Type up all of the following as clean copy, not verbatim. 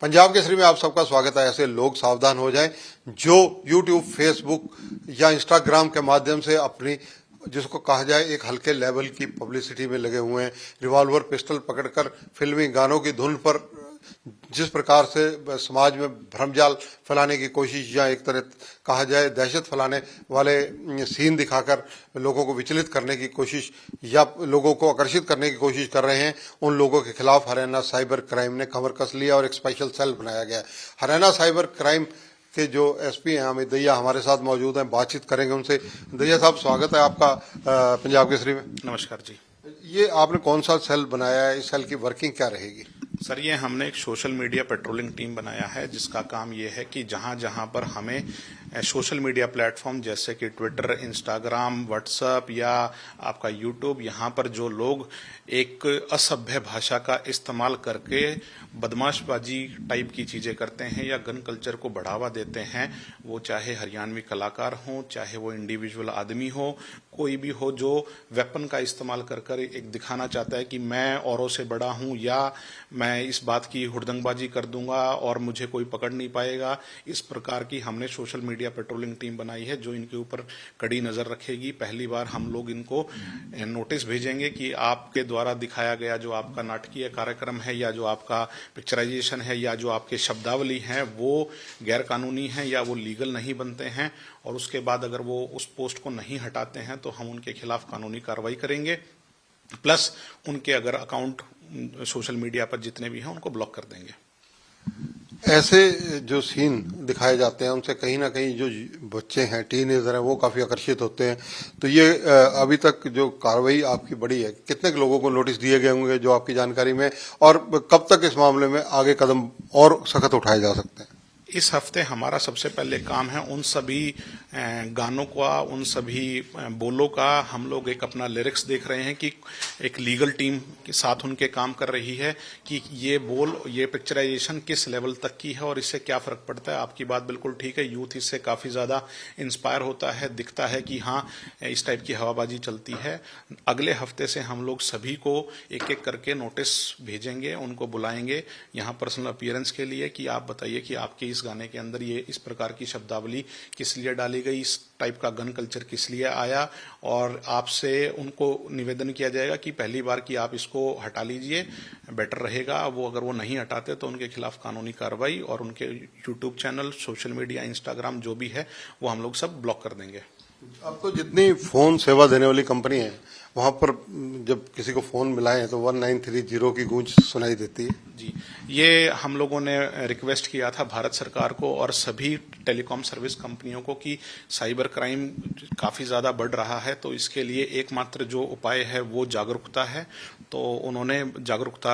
पंजाब केसरी में आप सबका स्वागत है। ऐसे लोग सावधान हो जाएं जो यूट्यूब, फेसबुक या इंस्टाग्राम के माध्यम से अपनी, जिसको कहा जाए, एक हल्के लेवल की पब्लिसिटी में लगे हुए हैं। रिवॉल्वर पिस्टल पकड़कर फिल्मी गानों की धुन पर जिस प्रकार से समाज में भ्रमजाल फैलाने की कोशिश या एक तरह कहा जाए दहशत फैलाने वाले सीन दिखाकर लोगों को विचलित करने की कोशिश या लोगों को आकर्षित करने की कोशिश कर रहे हैं, उन लोगों के खिलाफ हरियाणा साइबर क्राइम ने कमर कस लिया और एक स्पेशल सेल बनाया गया। हरियाणा साइबर क्राइम के जो एसपी हैं अमित दहिया हमारे साथ मौजूद हैं, बातचीत करेंगे उनसे। दहिया साहब, स्वागत है आपका पंजाब केसरी में। नमस्कार जी। ये आपने कौन सा सेल बनाया है? इस सेल की वर्किंग क्या रहेगी? सर, ये हमने एक सोशल मीडिया पेट्रोलिंग टीम बनाया है जिसका काम ये है कि जहां जहां पर हमें सोशल मीडिया प्लेटफॉर्म जैसे कि ट्विटर, इंस्टाग्राम, व्हाट्सएप या आपका यूट्यूब, यहाँ पर जो लोग एक असभ्य भाषा का इस्तेमाल करके बदमाशबाजी टाइप की चीजें करते हैं या गन कल्चर को बढ़ावा देते हैं, वो चाहे हरियाणवी कलाकार हों, चाहे वो इंडिविजुअल आदमी हो, कोई भी हो जो वेपन का इस्तेमाल कर कर एक दिखाना चाहता है कि मैं औरों से बड़ा हूं या मैं इस बात की हुड़दंगबाजी कर दूंगा और मुझे कोई पकड़ नहीं पाएगा, इस प्रकार की हमने सोशल मीडिया पेट्रोलिंग टीम बनाई है जो इनके ऊपर कड़ी नजर रखेगी। पहली बार हम लोग इनको नोटिस भेजेंगे कि आपके द्वारा दिखाया गया जो आपका नाटकीय कार्यक्रम है या जो आपका पिक्चराइजेशन है या जो आपके शब्दावली हैं वो गैर कानूनी है या वो लीगल नहीं बनते हैं, और उसके बाद अगर वो उस पोस्ट को नहीं हटाते हैं तो हम उनके खिलाफ कानूनी कार्रवाई करेंगे, प्लस उनके अगर अकाउंट सोशल मीडिया पर जितने भी हैं उनको ब्लॉक कर देंगे। ऐसे जो सीन दिखाए जाते हैं उनसे कहीं ना कहीं जो बच्चे हैं, टीनेजर हैं, वो काफी आकर्षित होते हैं। तो ये अभी तक जो कार्रवाई आपकी बड़ी है, कितने लोगों को नोटिस दिए गए होंगे जो आपकी जानकारी में, और कब तक इस मामले में आगे कदम और सख्त उठाए जा सकते हैं? इस हफ्ते हमारा सबसे पहले काम है उन सभी गानों का, उन सभी बोलों का हम लोग एक अपना लिरिक्स देख रहे हैं कि एक लीगल टीम के साथ उनके काम कर रही है कि ये बोल, ये पिक्चराइजेशन किस लेवल तक की है और इससे क्या फर्क पड़ता है। आपकी बात बिल्कुल ठीक है, यूथ इससे काफी ज्यादा इंस्पायर होता है, दिखता है कि हाँ इस टाइप की हवाबाजी चलती है। अगले हफ्ते से हम लोग सभी को एक एक करके नोटिस भेजेंगे, उनको बुलाएंगे यहाँ पर्सनल अपीयरेंस के लिए कि आप बताइए कि आपके इस गाने के अंदर ये इस प्रकार की शब्दावली किस लिए डाली गई, इस टाइप का गन कल्चर किस लिए आया, और आपसे उनको निवेदन किया जाएगा कि पहली बार कि आप इसको हटा लीजिए, बेटर रहेगा। वो अगर वो नहीं हटाते तो उनके खिलाफ कानूनी कार्रवाई और उनके YouTube channel, social media, Instagram जो भी है वो हम लोग सब ब्लॉक कर देंगे। अब तो जितनी फोन सेवा देने वाली कंपनी है वहां पर जब किसी को फोन मिलाएं तो 1930 की गूंज सुनाई देती है। जी, ये हम लोगों ने रिक्वेस्ट किया था भारत सरकार को और सभी टेलीकॉम सर्विस कंपनियों को कि साइबर क्राइम काफी ज्यादा बढ़ रहा है, तो इसके लिए एकमात्र जो उपाय है वो जागरूकता है। तो उन्होंने जागरूकता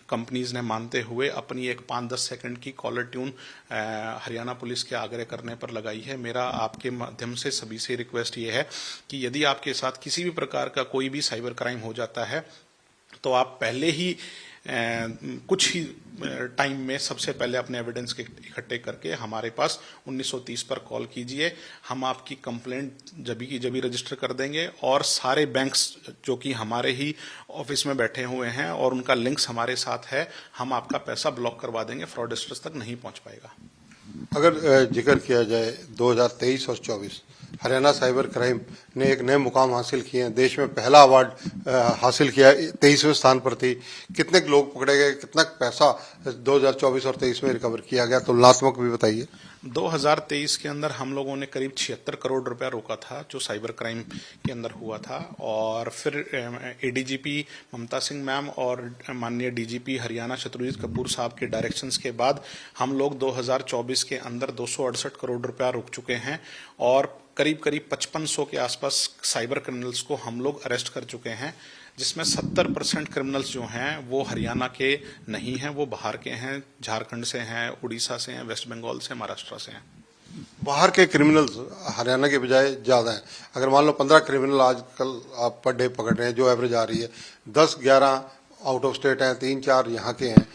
कंपनीज ने मानते हुए अपनी एक 5-10 सेकंड की कॉलर ट्यून हरियाणा पुलिस के आग्रह करने पर लगाई है। मेरा आपके माध्यम से सभी से रिक्वेस्ट ये है कि यदि आपके साथ किसी भी प्रकार का कोई भी साइबर क्राइम हो जाता है तो आप पहले ही कुछ ही टाइम में सबसे पहले अपने एविडेंस के इकट्ठे करके हमारे पास 1930 पर कॉल कीजिए। हम आपकी कंप्लेंट जब की रजिस्टर कर देंगे और सारे बैंक्स जो कि हमारे ही ऑफिस में बैठे हुए हैं और उनका लिंक्स हमारे साथ है, हम आपका पैसा ब्लॉक करवा देंगे, फ्रॉडस्टर्स तक नहीं पहुंच पाएगा। अगर जिक्र किया जाए 2023 और 24, हरियाणा साइबर क्राइम ने एक नए मुकाम हासिल किए हैं, देश में पहला अवार्ड हासिल किया, 23वें स्थान पर थी। कितने लोग पकड़े गए, कितना पैसा 2024 और 23 में रिकवर किया गया, तुलनात्मक भी बताइए। 2023 के अंदर हम लोगों ने करीब 76 करोड़ रुपया रोका था जो साइबर क्राइम के अंदर हुआ था, और फिर एडीजीपी ममता सिंह मैम और माननीय डीजीपी हरियाणा शत्रुजीत कपूर साहब के डायरेक्शंस के बाद हम लोग 2024 के अंदर 268 करोड़ रुपया रोक चुके हैं और करीब 5500 के आसपास साइबर क्रिमिनल्स को हम लोग अरेस्ट कर चुके हैं, जिसमें 70% क्रिमिनल्स जो हैं वो हरियाणा के नहीं हैं, वो बाहर के हैं, झारखंड से हैं, उड़ीसा से हैं, वेस्ट बंगाल से, महाराष्ट्र से हैं। बाहर के क्रिमिनल्स हरियाणा के बजाय ज्यादा हैं। अगर मान लो 15 क्रिमिनल आजकल आप पर डे पकड़ रहे हैं, जो एवरेज आ रही है, 10-11 आउट ऑफ स्टेट हैं, 3-4 यहाँ के हैं,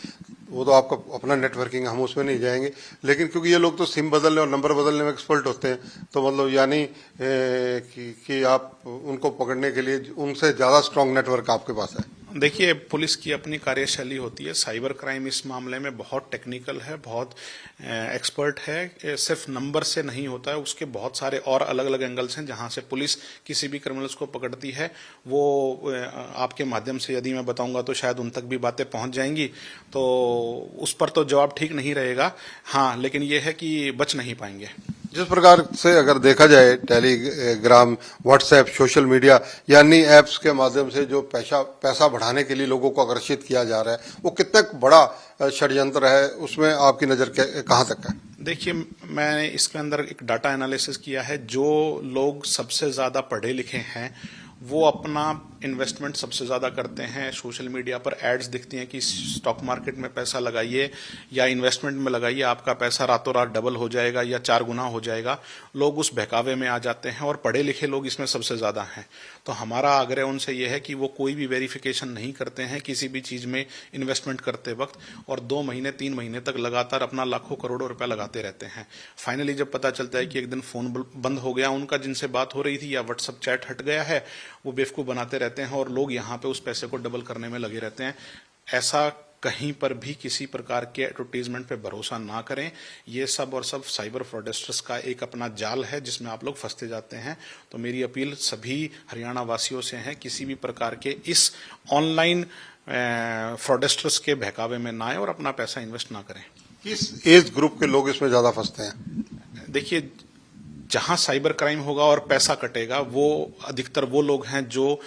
वो तो आपका अपना नेटवर्किंग, हम उसमें नहीं जाएंगे। लेकिन क्योंकि ये लोग तो सिम बदलने और नंबर बदलने में एक्सपर्ट होते हैं, तो मतलब यानी कि आप उनको पकड़ने के लिए उनसे ज्यादा स्ट्रांग नेटवर्क आपके पास है। देखिए, पुलिस की अपनी कार्यशैली होती है। साइबर क्राइम इस मामले में बहुत टेक्निकल है, बहुत एक्सपर्ट है। ये सिर्फ नंबर से नहीं होता है, उसके बहुत सारे और अलग अलग एंगल्स हैं जहां से पुलिस किसी भी क्रिमिनल्स को पकड़ती है। वो आपके माध्यम से यदि मैं बताऊंगा तो शायद उन तक भी बातें पहुंच जाएंगी, तो उस पर तो जवाब ठीक नहीं रहेगा। हाँ, लेकिन ये है कि बच नहीं पाएंगे। जिस प्रकार से अगर देखा जाए टेलीग्राम, व्हाट्सएप, सोशल मीडिया यानी ऐप्स के माध्यम से जो पैसा बढ़ाने के लिए लोगों को आकर्षित किया जा रहा है, वो कितना बड़ा षड्यंत्र है, उसमें आपकी नजर कहाँ तक है? देखिए, मैंने इसके अंदर एक डाटा एनालिसिस किया है। जो लोग सबसे ज्यादा पढ़े लिखे हैं वो अपना इन्वेस्टमेंट सबसे ज्यादा करते हैं। सोशल मीडिया पर एड्स दिखती हैं कि स्टॉक मार्केट में पैसा लगाइए या इन्वेस्टमेंट में लगाइए, आपका पैसा रातों रात डबल हो जाएगा या 4 गुना हो जाएगा। लोग उस बहकावे में आ जाते हैं और पढ़े लिखे लोग इसमें सबसे ज्यादा हैं। तो हमारा आग्रह उनसे यह है कि वो कोई भी वेरिफिकेशन नहीं करते हैं किसी भी चीज में इन्वेस्टमेंट करते वक्त, और 2 महीने 3 महीने तक लगातार अपना लाखों करोड़ों रुपया लगाते रहते हैं। फाइनली जब पता चलता है कि एक दिन फोन बंद हो गया उनका जिनसे बात हो रही थी, या व्हाट्सएप चैट हट गया है, वो बेवकूफ बनाते रहते हैं और लोग यहाँ पे उस पैसे को डबल करने में लगे रहते हैं। ऐसा कहीं पर भी किसी प्रकार के एडवर्टीजमेंट पे भरोसा ना करें। ये सब और सब साइबर फ्रॉडस्टर्स का एक अपना जाल है जिसमें आप लोग फंसते जाते हैं। तो मेरी अपील सभी हरियाणा वासियों से है, किसी भी प्रकार के इस ऑनलाइन फ्रॉडस्टर्स के बहकावे में ना आए और अपना पैसा इन्वेस्ट ना करें। किस एज ग्रुप के लोग इसमें ज्यादा फंसते हैं? देखिए, जहां साइबर क्राइम होगा और पैसा कटेगा, वो अधिकतर वो लोग हैं जो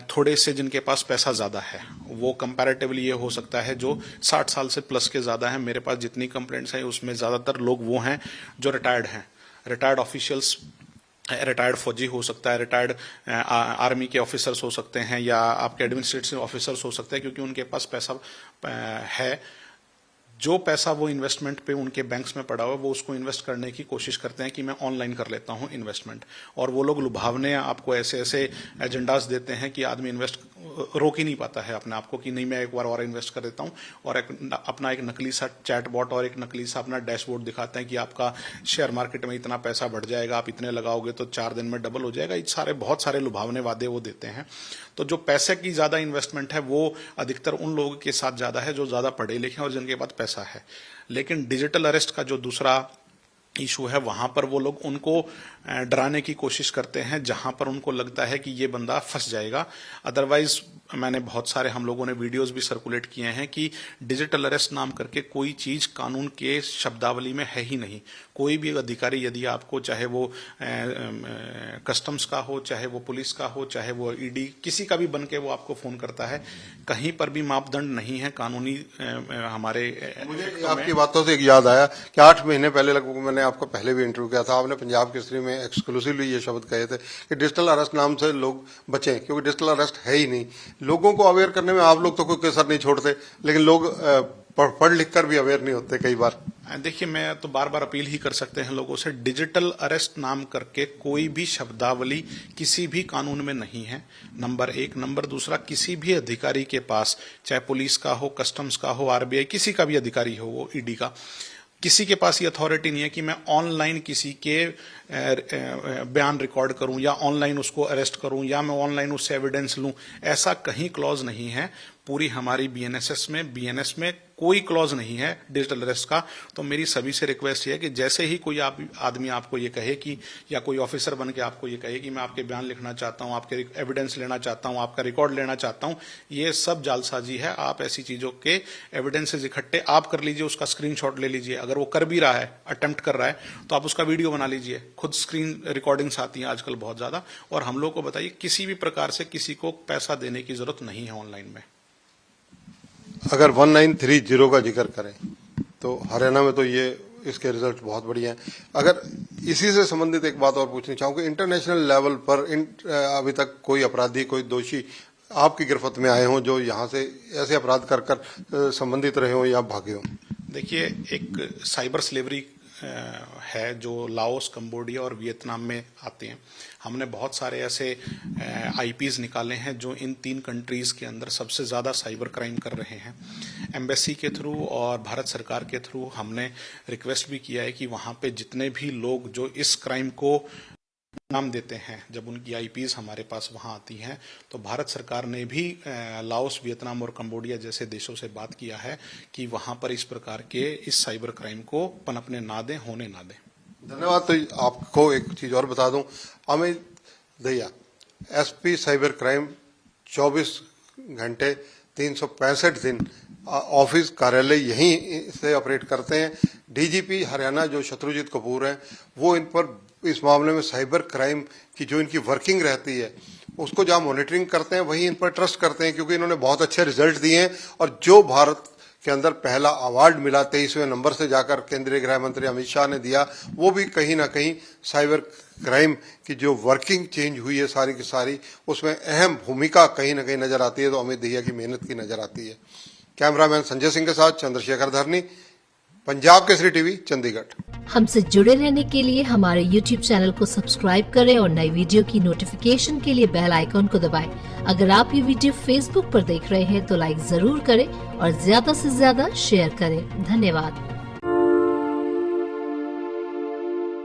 थोड़े से जिनके पास पैसा ज्यादा है। वो कंपैरेटिवली ये हो सकता है जो 60 साल से प्लस के ज्यादा हैं। मेरे पास जितनी कंप्लेंट्स हैं उसमें ज्यादातर लोग वो हैं जो रिटायर्ड हैं, रिटायर्ड ऑफिशियल्स, रिटायर्ड फौजी हो सकता है, रिटायर्ड आर्मी के ऑफिसर्स हो सकते हैं, या आपके एडमिनिस्ट्रेटिव ऑफिसर्स हो सकते हैं, क्योंकि उनके पास पैसा है। जो पैसा वो इन्वेस्टमेंट पे उनके बैंक्स में पड़ा हुआ है, वो उसको इन्वेस्ट करने की कोशिश करते हैं कि मैं ऑनलाइन कर लेता हूं इन्वेस्टमेंट। और वो लोग लुभावने आपको ऐसे ऐसे एजेंडास देते हैं कि आदमी इन्वेस्ट रोक ही नहीं पाता है अपने आप को कि नहीं, मैं एक बार और इन्वेस्ट कर देता हूं, और अपना एक नकली सा चैट बॉट और एक नकली सा अपना डैशबोर्ड दिखाते हैं कि आपका शेयर मार्केट में इतना पैसा बढ़ जाएगा, आप इतने लगाओगे तो 4 दिन में डबल हो जाएगा। ये बहुत सारे लुभावने वादे वो देते हैं। तो जो पैसे की ज्यादा इन्वेस्टमेंट है वो अधिकतर उन लोगों के साथ ज्यादा है जो ज्यादा पढ़े लिखे हैं और जिनके पास पैसा है। लेकिन डिजिटल अरेस्ट का जो दूसरा इशू है, वहां पर वो लोग उनको डराने की कोशिश करते हैं जहां पर उनको लगता है कि ये बंदा फंस जाएगा। अदरवाइज मैंने बहुत सारे, हम लोगों ने वीडियोस भी सर्कुलेट किए हैं कि डिजिटल अरेस्ट नाम करके कोई चीज कानून के शब्दावली में है ही नहीं। कोई भी अधिकारी यदि आपको, चाहे वो कस्टम्स का हो, चाहे वो पुलिस का हो, चाहे वो ईडी, किसी का भी बन के वो आपको फोन करता है, कहीं पर भी मापदंड नहीं है कानूनी हमारे। मुझे आपकी बातों से एक याद आया कि 8 महीने पहले लगभग मैंने आपको पहले भी इंटरव्यू किया था, आपने पंजाब केसरी में एक्सक्लूसिवली ये शब्द कहे थे कि डिजिटल अरेस्ट नाम से लोग बचें, क्योंकि डिजिटल अरेस्ट है ही नहीं। लोगों को अवेयर करने में आप लोग तो कोई कसर नहीं छोड़ते, लेकिन लोग पढ़ लिख कर भी अवेयर नहीं होते कई बार। देखिए, मैं तो बार बार अपील ही कर सकते हैं लोगों से, डिजिटल अरेस्ट नाम करके कोई भी शब्दावली किसी भी कानून में नहीं है, नंबर 1। नंबर दूसरा, किसी भी अधिकारी के पास, चाहे पुलिस का हो, कस्टम्स का हो, आरबीआई, किसी का भी अधिकारी हो, वो ईडी का, किसी के पास ये अथॉरिटी नहीं है कि मैं ऑनलाइन किसी के बयान रिकॉर्ड करूं या ऑनलाइन उसको अरेस्ट करूं या मैं ऑनलाइन उससे एविडेंस लूं। ऐसा कहीं क्लॉज नहीं है। पूरी हमारी बीएनएस में कोई क्लॉज नहीं है डिजिटल अरेस्ट का। तो मेरी सभी से रिक्वेस्ट है कि जैसे ही कोई आदमी आपको ये कहे कि, या कोई ऑफिसर बन के आपको ये कहे कि मैं आपके बयान लिखना चाहता हूं, आपके एविडेंस लेना चाहता हूं, आपका रिकॉर्ड लेना चाहता हूं, ये सब जालसाजी है। आप ऐसी चीजों के एविडेंसेस इकट्ठे आप कर लीजिए, उसका स्क्रीनशॉट ले लीजिए। अगर वो कर भी रहा है, अटेम्प्ट कर रहा है, तो आप उसका वीडियो बना लीजिए। खुद स्क्रीन रिकॉर्डिंग्स आती हैं आजकल बहुत ज्यादा। और हम लोग को बताइए, किसी भी प्रकार से किसी को पैसा देने की जरूरत नहीं है ऑनलाइन में। अगर 1930 का जिक्र करें तो हरियाणा में तो ये इसके रिजल्ट बहुत बढ़िया हैं। अगर इसी से संबंधित एक बात और पूछनी चाहूँ कि इंटरनेशनल लेवल पर अभी तक कोई अपराधी, कोई दोषी आपकी गिरफ्त में आए हों जो यहाँ से ऐसे अपराध कर संबंधित रहे हों या भागे हों? देखिए, एक साइबर स्लेवरी है जो लाओस, कंबोडिया और वियतनाम में आते हैं। हमने बहुत सारे ऐसे आईपीज निकाले हैं जो इन 3 कंट्रीज के अंदर सबसे ज्यादा साइबर क्राइम कर रहे हैं। एम्बेसी के थ्रू और भारत सरकार के थ्रू हमने रिक्वेस्ट भी किया है कि वहां पे जितने भी लोग जो इस क्राइम को नाम देते हैं, जब उनकी आईपीज हमारे पास वहां आती हैं, तो भारत सरकार ने भी लाओस, वियतनाम और कंबोडिया जैसे देशों से बात किया है कि वहां पर इस प्रकार के इस साइबर क्राइम को पनपने ना दें, होने ना दें। धन्यवाद। तो आपको एक चीज और बता दूं, Amit Dahiya SP cyber crime 24 घंटे 365 दिन ऑफिस कार्यालय यहीं से ऑपरेट करते हैं। डीजीपी हरियाणा जो शत्रुजीत कपूर हैं, वो इन पर इस मामले में साइबर क्राइम की जो इनकी वर्किंग रहती है उसको जहां मॉनिटरिंग करते हैं वहीं इन पर ट्रस्ट करते हैं, क्योंकि इन्होंने बहुत अच्छे रिजल्ट दिए हैं। और जो भारत के अंदर पहला अवार्ड मिला 23वें नंबर से जाकर केंद्रीय गृह मंत्री अमित शाह ने दिया, वो भी कहीं ना कहीं साइबर क्राइम की जो वर्किंग चेंज हुई है सारी की सारी, उसमें अहम भूमिका कहीं ना कहीं नजर आती है। तो अमित दहिया की मेहनत की नजर आती है। कैमरामैन संजय सिंह के साथ चंद्रशेखर धरनी, पंजाब केसरी टीवी, चंडीगढ़। हमसे जुड़े रहने के लिए हमारे YouTube चैनल को सब्सक्राइब करें और नई वीडियो की नोटिफिकेशन के लिए बेल आइकॉन को दबाएं। अगर आप ये वीडियो Facebook पर देख रहे हैं तो लाइक जरूर करें और ज्यादा से ज्यादा शेयर करें। धन्यवाद।